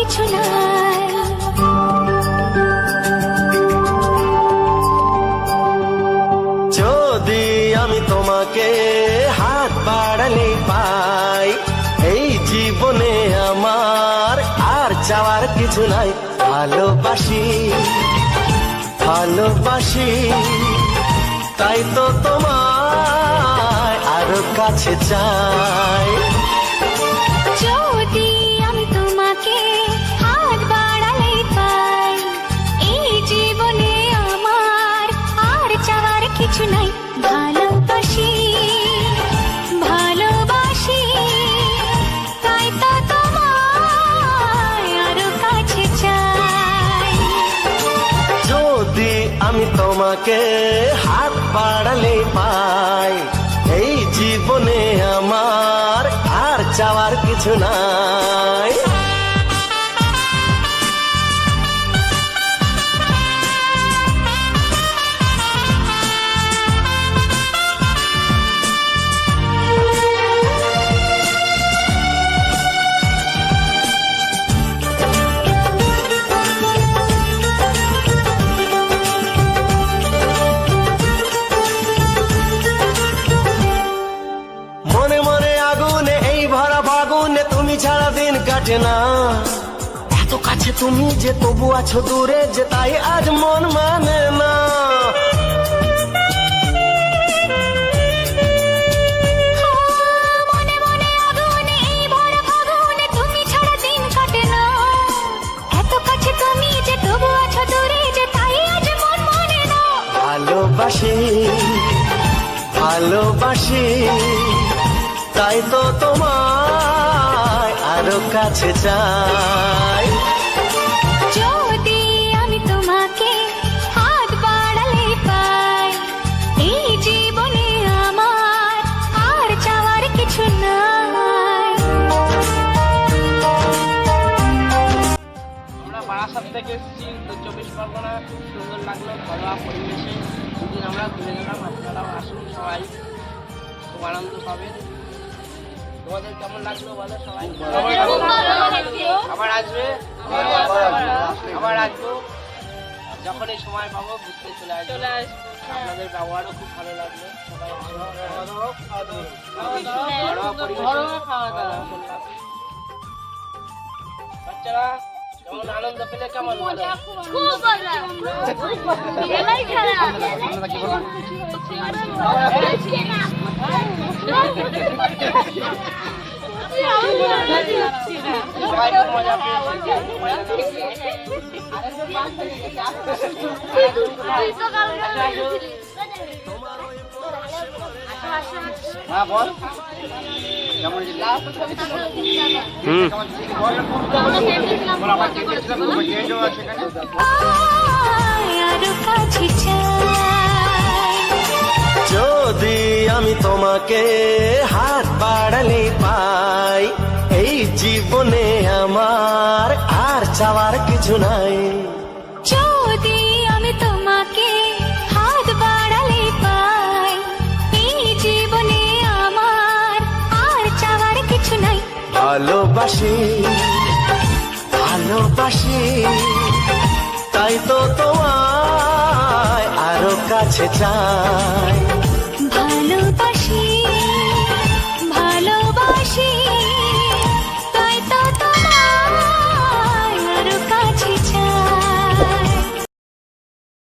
কিছু নাই। যদি আমি তোমাকে হাত বাড়ালে পাই, এই জীবনে আমার আর চাওয়ার কিছু নাই। ভালোবাসি ভালোবাসি, তাই তো তোমায় আরো কাছে চাই। যদি আমি তোমাকে হাত বাড়ালে পাই, এই জীবনে আমার আর চাওয়ার কিছু নাই। ভালোবাসি ভালোবাসি, তাই তো তোমায় আরো কাছে চাই। যদি আমি তোমাকে হাত বাড়ালে পাই, এই জীবনে আমার আর চাওয়ার কিছু নাই। মনে মনে আগুনে এই ভরা ফাগুনে তুমি ছাড়া দিন কাটে না। এত কাছে তুমি যে তবু আছো দূরে, যে তাই আজ মন মানে না। মনে মনে আগুনে এই ভরা ফাগুনে তুমি ছাড়া দিন কাটে না। এত কাছে তুমি যে তবু আছো দূরে, যে তাই আজ মন মানে না। ভালোবাসি ভালোবাসি, তাই তো তোমায় আরো কাছে চাই। যদি আমি তোমাকে হাত বাড়ালে পাই, এই জীবনে আমার আর চাওয়ার কিছু নাই। আমরা বারাসাত থেকে এসেছি উত্তর 24 পরগনা। খুব সুন্দর লাগলো, ঘরোয়া পরিবেশে দুদিন আমরা ঘুরে গেলাম। আপনারাও আসুন, সবাই খুব আনন্দ পাবেন। তোমাদের কেমন লাগলো বলো সবাই? আবার আসবে, আবার আসবো, যখনই সময় পাবো ঘুরতে চলে আসবো। আপনাদের ব্যবহারও খুব ভালো লাগলো। সবাই ঘরোয়া পরিবেশে খাওয়া দাওয়া করলাম। বাচ্চারা যেমন আনন্দ পেলে কেমন মজা? সবাই খুব মজা হ্যাঁ বল কেমন আরো কাছে চাই। যদি আমি তোমাকে হাত বাড়ালে পাই, এই জীবনে আমার আর চাওয়ার কিছু নাই। যদি আমি তোমাকে হাত বাড়ালে পাই, এই জীবনে আমার আর চাওয়ার কিছু নাই। ভালোবাসি ভালোবাসি, তাই তো তোমায় আরো কাছে চাই। ভালোবাসি